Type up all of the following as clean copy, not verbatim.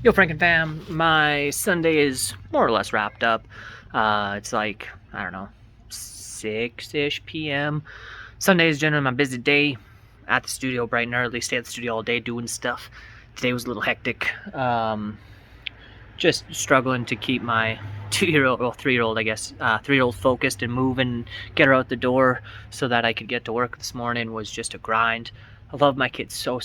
Yo, Frank and fam, my Sunday is more or less wrapped up. It's like, I don't know, 6-ish p.m. Sunday is generally my busy day. At the studio bright and early, stay at the studio all day doing stuff. Today was a little hectic. Just struggling to keep my 2-year-old, or 3-year-old, I guess, 3-year-old focused and moving, get her out the door so that I could get to work this morning was just a grind. I love my kids so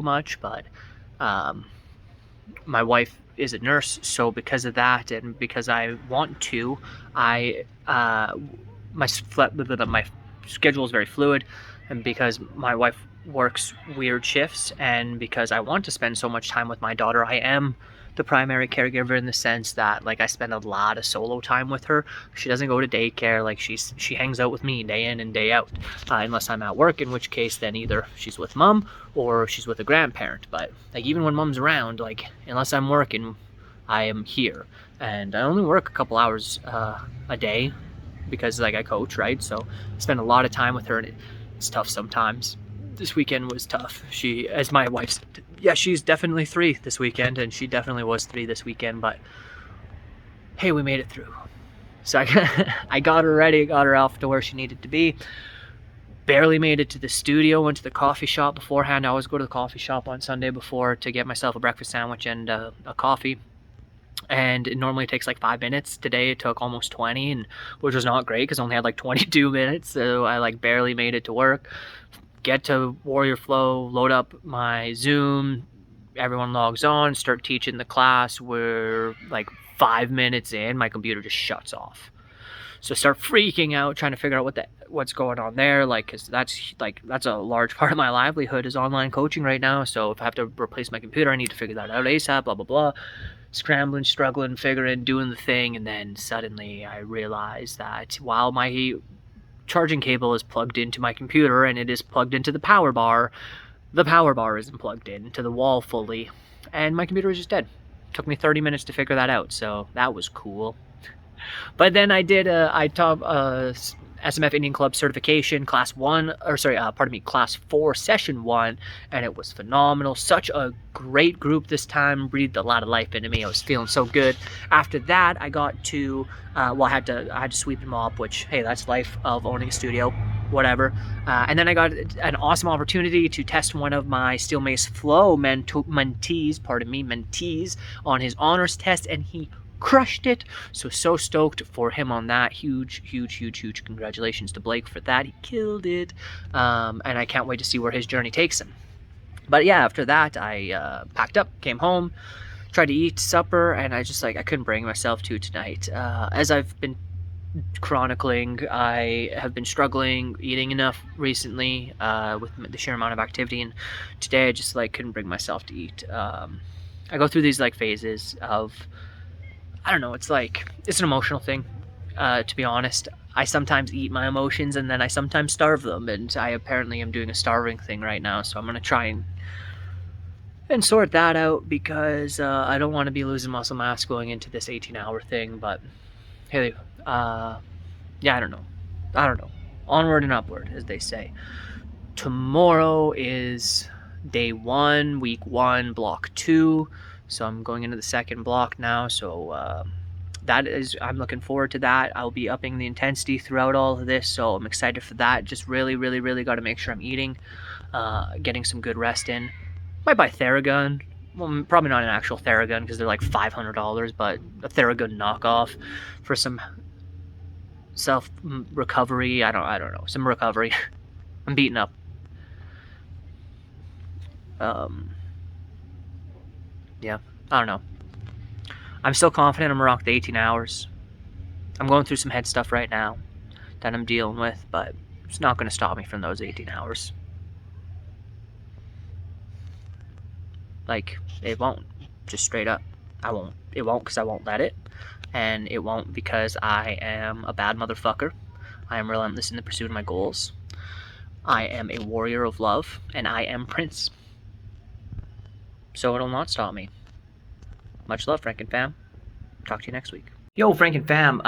much, but my wife is a nurse, so because of that and because I want to, my schedule is very fluid, and because my wife works weird shifts and because I want to spend so much time with my daughter, I am the primary caregiver in the sense that I spend a lot of solo time with her. She doesn't go to daycare. She hangs out with me day in and day out, unless I'm at work, in which case then either she's with mom or she's with a grandparent. But even when mom's around, unless I'm working, I am here, and I only work a couple hours a day because I coach, right? So I spend a lot of time with her, and it's tough sometimes. This weekend was tough. She, as my wife said, yeah, she's definitely 3 this weekend, and she definitely was 3 this weekend, but hey, we made it through. So I got her ready, got her off to where she needed to be. Barely made it to the studio, went to the coffee shop beforehand. I always go to the coffee shop on Sunday before to get myself a breakfast sandwich and a coffee. And it normally takes 5 minutes. Today it took almost 20, and which was not great because I only had 22 minutes. So I barely made it to work. Get to Warrior Flow, load up my Zoom, everyone logs on, start teaching the class. We're 5 minutes in, my computer just shuts off. So start freaking out, trying to figure out what's going on there, because that's a large part of my livelihood is online coaching right now. So if I have to replace my computer, I need to figure that out ASAP, blah, blah, blah. Scrambling, struggling, figuring, doing the thing, and then suddenly I realized that while my charging cable is plugged into my computer and it is plugged into the power bar isn't plugged into the wall fully, and my computer is just dead. Took me 30 minutes to figure that out, so that was cool. But then I taught SMF Indian Club certification, class 4, session 1, and it was phenomenal. Such a great group this time, breathed a lot of life into me. I was feeling so good. After that, I got to, I had to sweep and mop, which, hey, that's life of owning a studio, whatever. And then I got an awesome opportunity to test one of my Steel Mace Flow mentees on his honors test, and he crushed it. So stoked for him on that. Huge congratulations to Blake for that. He killed it. And I can't wait to see where his journey takes him. But yeah, after that I packed up, came home, tried to eat supper, and I just I couldn't bring myself to tonight. As I've been chronicling, I have been struggling eating enough recently with the sheer amount of activity, and today I just couldn't bring myself to eat. I go through these phases of, I don't know, it's an emotional thing, to be honest. I sometimes eat my emotions and then I sometimes starve them, and I apparently am doing a starving thing right now, so I'm going to try and sort that out because I don't want to be losing muscle mass going into this 18-hour thing, but hey, yeah, I don't know. Onward and upward, as they say. Tomorrow is day 1, week 1, block 2. So I'm going into the second block now, so I'm looking forward to that. I'll be upping the intensity throughout all of this, so I'm excited for that. Just really got to make sure I'm eating, getting some good rest in. Might buy Theragun. Well, probably not an actual Theragun because they're $500, but a Theragun knockoff for some self-recovery. I don't know, some recovery. I'm beaten up. Yeah, I don't know. I'm still confident I'm gonna rock the 18 hours. I'm going through some head stuff right now that I'm dealing with, but it's not gonna stop me from those 18 hours. It won't. Just straight up. I won't. It won't because I won't let it. And it won't because I am a bad motherfucker. I am relentless in the pursuit of my goals. I am a warrior of love, and I am Prince. So it'll not stop me. Much love, Frank and fam. Talk to you next week. Yo, Frank and fam,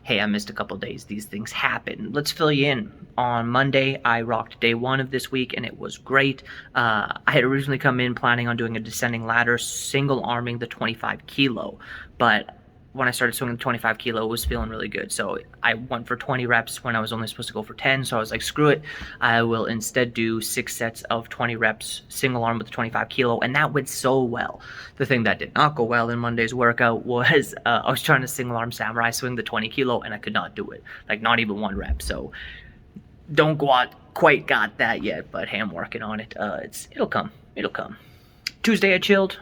hey, I missed a couple days. These things happen. Let's fill you in. On Monday, I rocked day 1 of this week, and it was great. I had originally come in planning on doing a descending ladder, single arming the 25 kilo, but when I started swinging the 25 kilo, it was feeling really good. So I went for 20 reps when I was only supposed to go for 10. So I was like, screw it. I will instead do 6 sets of 20 reps, single arm with the 25 kilo. And that went so well. The thing that did not go well in Monday's workout was I was trying to single arm samurai swing the 20 kilo and I could not do it. Like not even 1 rep. So don't quite got that yet, but hey, I'm working on it. It'll come. It'll come. Tuesday I chilled.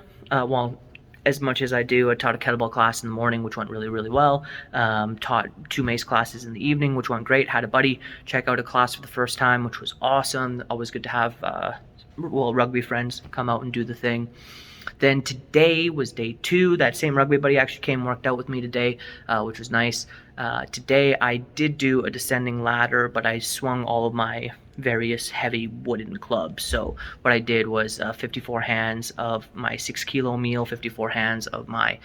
As much as I do, I taught a kettlebell class in the morning, which went really, really well. Taught 2 mace classes in the evening, which went great. Had a buddy check out a class for the first time, which was awesome. Always good to have, rugby friends come out and do the thing. Then today was day 2. That same rugby buddy actually came and worked out with me today, which was nice. Today I did do a descending ladder, but I swung all of my various heavy wooden clubs. So what I did was 54 hands of my 6 kilo meal, 54 hands of my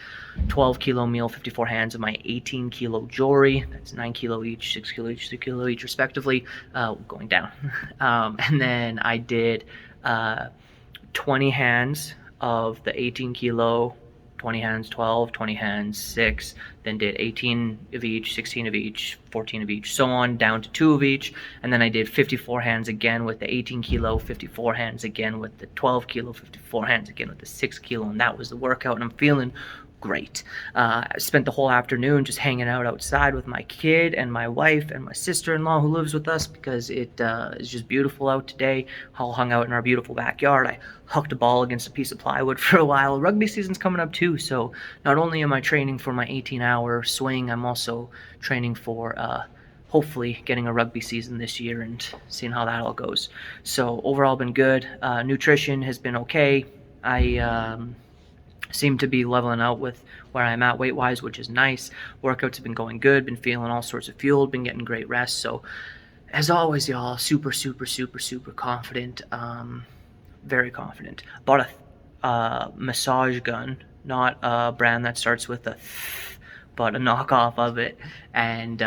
12 kilo meal, 54 hands of my 18 kilo Jory. That's 9 kilo each, 6 kilo each, 2 kilo each respectively, going down. And then I did 20 hands of the 18 kilo, 20 hands 12, 20 hands 6, then did 18 of each, 16 of each, 14 of each, so on down to 2 of each. And then I did 54 hands again with the 18 kilo, 54 hands again with the 12 kilo, 54 hands again with the 6 kilo, and that was the workout, and I'm feeling great. I spent the whole afternoon just hanging out outside with my kid and my wife and my sister-in-law who lives with us because it is just beautiful out today. All hung out in our beautiful backyard. I hucked a ball against a piece of plywood for a while. Rugby season's coming up too, so not only am I training for my 18-hour swing, I'm also training for hopefully getting a rugby season this year and seeing how that all goes. So overall been good. Nutrition has been okay. I seem to be leveling out with where I'm at weight-wise, which is nice. Workouts have been going good, been feeling all sorts of fueled, been getting great rest. So as always, y'all, super confident, very confident. Bought a massage gun, not a brand that starts with a th, but a knockoff of it. And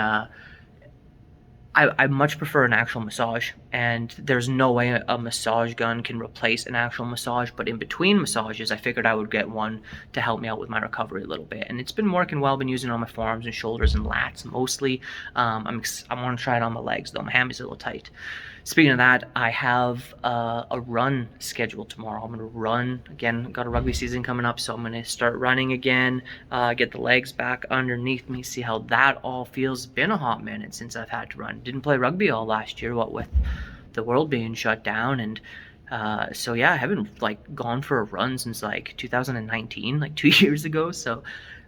I much prefer an actual massage, and there's no way a massage gun can replace an actual massage, but in between massages, I figured I would get one to help me out with my recovery a little bit, and it's been working well. Been using it on my forearms and shoulders and lats mostly. I want to try it on my legs, though. My hammies are a little tight. Speaking of that, I have a run scheduled tomorrow. I'm going to run again. Got a rugby season coming up, so I'm going to start running again, get the legs back underneath me, see how that all feels. It's been a hot minute since I've had to run. Didn't play rugby all last year, what with the world being shut down, and so yeah, I haven't like gone for a run since like 2019, like 2 years ago. So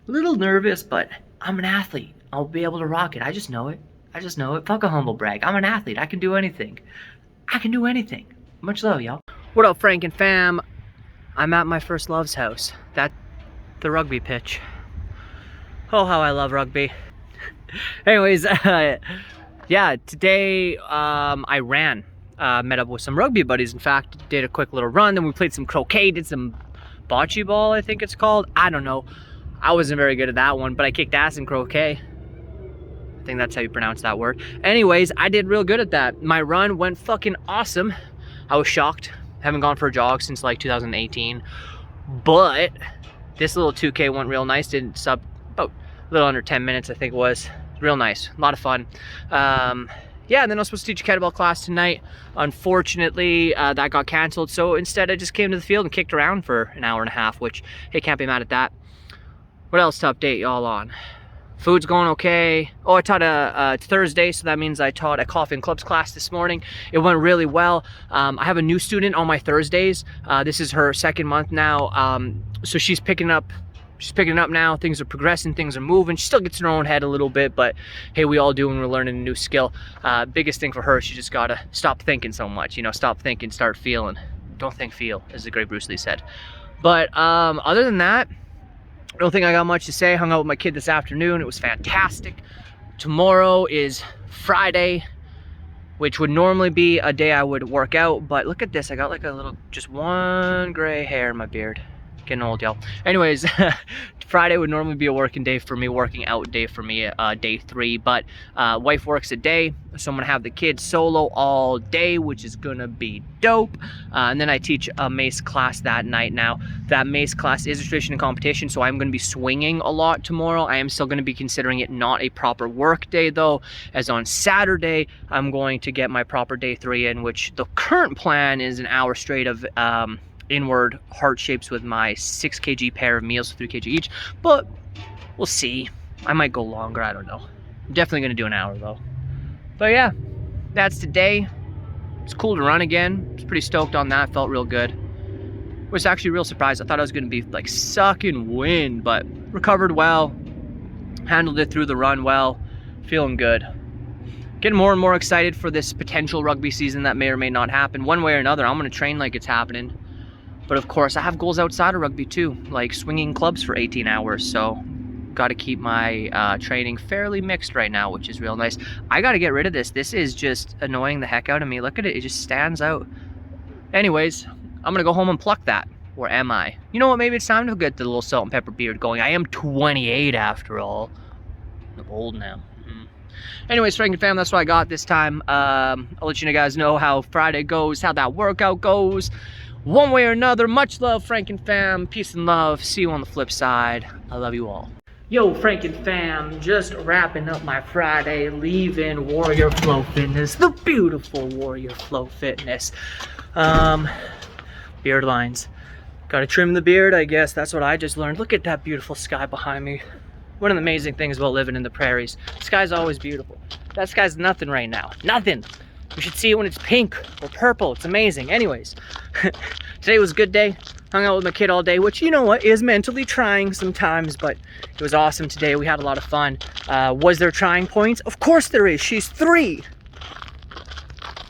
a little nervous, but I'm an athlete. I'll be able to rock it. I just know it. I just know it. Fuck a humble brag. I'm an athlete. I can do anything. I can do anything. Much love, y'all. What up, Frank and fam? I'm at my first love's house. That's the rugby pitch. Oh, how I love rugby. Anyways, yeah, today I ran. Met up with some rugby buddies. In fact, did a quick little run. Then we played some croquet, did some bocce ball, I think it's called. I don't know. I wasn't very good at that one, but I kicked ass in croquet. I think that's how you pronounce that word. Anyways, I did real good at that. My run went fucking awesome. I was shocked. Haven't gone for a jog since like 2018. But this little 2K went real nice. Did sub about a little under 10 minutes, I think it was. Real nice. A lot of fun. Yeah, and then I was supposed to teach a kettlebell class tonight. Unfortunately, that got canceled. So instead, I just came to the field and kicked around for an hour and a half, which, hey, can't be mad at that. What else to update y'all on? Food's going okay. Oh, I taught it's Thursday, so that means I taught a coffee and clubs class this morning. It went really well. I have a new student on my Thursdays. This is her second month now. So she's picking up now. Things are progressing, things are moving. She still gets in her own head a little bit, but hey, we all do when we're learning a new skill. Biggest thing for her, she just gotta stop thinking so much. You know, stop thinking, start feeling. Don't think, feel, as the great Bruce Lee said. But other than that, I don't think I got much to say. Hung out with my kid this afternoon. It was fantastic. Tomorrow is Friday, which would normally be a day I would work out, but look at this. I got like a little, just one gray hair in my beard. Getting old, y'all. Anyways, Friday would normally be a working out day for me, day 3, but wife works a day, so I'm gonna have the kids solo all day, which is gonna be dope. And then I teach a mace class that night. Now, that mace class is a tradition and competition, so I'm gonna be swinging a lot tomorrow. I am still gonna be considering it not a proper work day though, as on Saturday, I'm going to get my proper day 3 in, which the current plan is an hour straight of inward heart shapes with my 6 kg pair of meals, 3 kg each, but we'll see. I might go longer, I don't know. I'm definitely gonna do an hour though. But yeah, that's today. It's cool to run again. I was pretty stoked on that, felt real good. Was actually real surprised. I thought I was gonna be like sucking wind, but recovered well, handled it through the run well, feeling good. Getting more and more excited for this potential rugby season that may or may not happen. One way or another, I'm gonna train like it's happening. But of course, I have goals outside of rugby too, like swinging clubs for 18 hours. So got to keep my training fairly mixed right now, which is real nice. I got to get rid of this. This is just annoying the heck out of me. Look at it. It just stands out. Anyways, I'm going to go home and pluck that. Or am I? You know what? Maybe it's time to get the little salt and pepper beard going. I am 28 after all. I'm old now. Anyways, Franken fam, that's what I got this time. I'll let you guys know how Friday goes, how that workout goes. One way or another, much love, Franken fam. Peace and love. See you on the flip side. I love you all. Yo, Franken fam, just wrapping up my Friday, leaving Warrior Flow Fitness, the beautiful Warrior Flow Fitness. Beard lines. Gotta trim the beard, I guess. That's what I just learned. Look at that beautiful sky behind me. One of the amazing things about living in the prairies. The sky's always beautiful. That sky's nothing right now. Nothing. You should see it when it's pink or purple. It's amazing. Anyways, today was a good day. Hung out with my kid all day, which, you know what, is mentally trying sometimes, but it was awesome today. We had a lot of fun. Was there trying points? Of course there is. She's 3.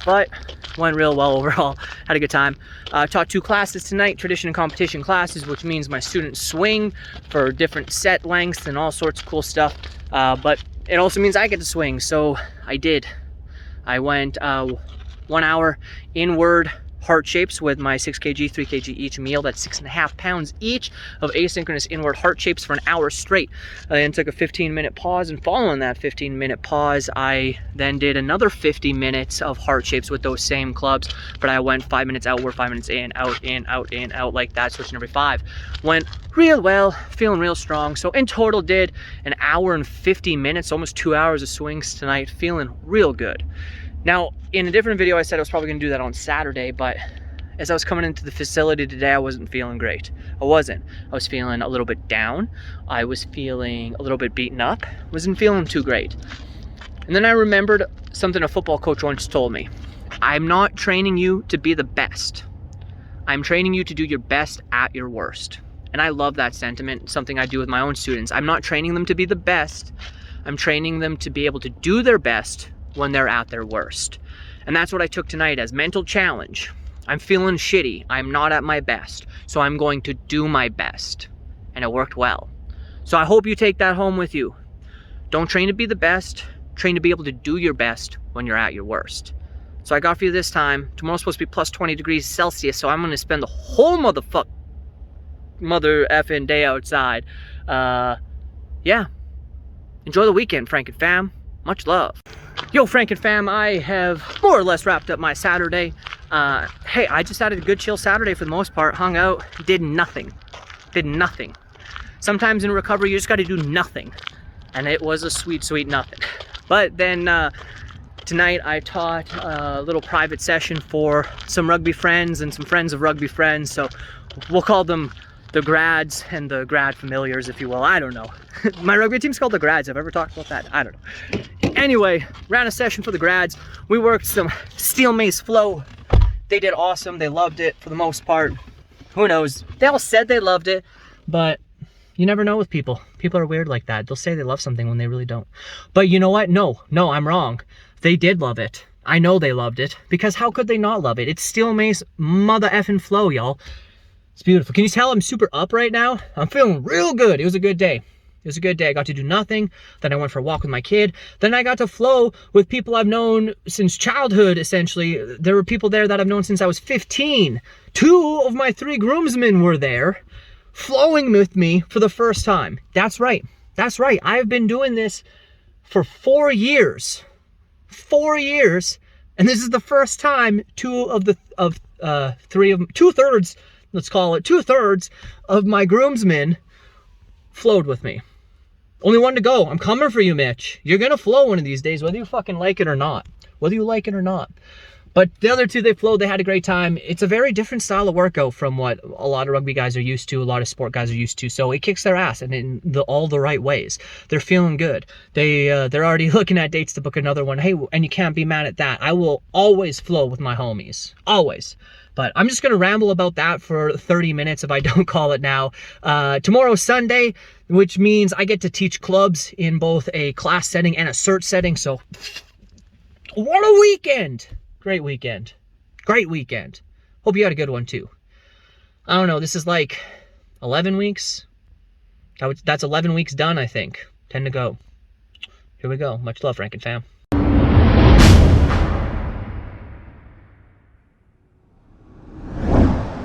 But went real well overall. Had a good time. Taught 2 classes tonight, tradition and competition classes, which means my students swing for different set lengths and all sorts of cool stuff. But it also means I get to swing, so I did. I went 1 hour inward heart shapes with my 6 kg, 3 kg each meal. That's 6.5 pounds each of asynchronous inward heart shapes for an hour straight. I then took a 15-minute pause, and following that 15-minute pause, I then did another 50 minutes of heart shapes with those same clubs, but I went 5 minutes outward, 5 minutes in, out, in, out, in, out, like that, switching every 5. Went real well, feeling real strong. So in total did an hour and 50 minutes, almost 2 hours of swings tonight, feeling real good. Now, in a different video, I said I was probably gonna do that on Saturday, but as I was coming into the facility today, I wasn't feeling great. I wasn't. I was feeling a little bit down. I was feeling a little bit beaten up. Wasn't feeling too great. And then I remembered something a football coach once told me. I'm not training you to be the best. I'm training you to do your best at your worst. And I love that sentiment, something I do with my own students. I'm not training them to be the best. I'm training them to be able to do their best when they're at their worst. And that's what I took tonight as mental challenge. I'm feeling shitty. I'm not at my best. So I'm going to do my best. And it worked well. So I hope you take that home with you. Don't train to be the best. Train to be able to do your best when you're at your worst. So I got for you this time. Tomorrow's supposed to be plus 20 degrees Celsius. So I'm going to spend the whole mother effing day outside. Yeah. Enjoy the weekend, Franken fam. Much love. Yo, Franken fam, I have more or less wrapped up my Saturday. Hey, I just had a good chill Saturday for the most part. Hung out, did nothing. Did nothing. Sometimes in recovery, you just got to do nothing. And it was a sweet, sweet nothing. But then tonight I taught a little private session for some rugby friends and some friends of rugby friends. So we'll call them the grads and the grad familiars, if you will. I don't know. My rugby team's called the grads. I've ever talked about that? I don't know. Anyway, ran a session for the grads. We worked some steel mace flow. They did awesome. They loved it for the most part. Who knows? They all said they loved it, but you never know with people. People are weird like that. They'll say they love something when they really don't. But you know what? No, I'm wrong. They did love it. I know they loved it, because how could they not love it? It's steel mace mother effing flow, y'all. It's beautiful. Can you tell I'm super up right now? I'm feeling real good. It was a good day. It was a good day. I got to do nothing. Then I went for a walk with my kid. Then I got to flow with people I've known since childhood, essentially. There were people there that I've known since I was 15. 2 of my 3 groomsmen were there. flowing with me for the first time. That's right. That's right. I've been doing this for 4 years. 4 years. And this is the first time two-thirds, let's call it, two-thirds of my groomsmen flowed with me. Only one to go. I'm coming for you, Mitch. You're going to flow one of these days, whether you fucking like it or not. Whether you like it or not. But the other two, they flowed. They had a great time. It's a very different style of workout from what a lot of rugby guys are used to, a lot of sport guys are used to. So it kicks their ass, and in all the right ways. They're feeling good. They're already looking at dates to book another one. Hey, and you can't be mad at that. I will always flow with my homies. Always. But I'm just going to ramble about that for 30 minutes if I don't call it now. Tomorrow's Sunday, which means I get to teach clubs in both a class setting and a cert setting. So what a weekend! Great weekend. Great weekend. Hope you had a good one too. I don't know, this is like 11 weeks. That's 11 weeks done, I think. 10 to go. Here we go. Much love, Rankin fam.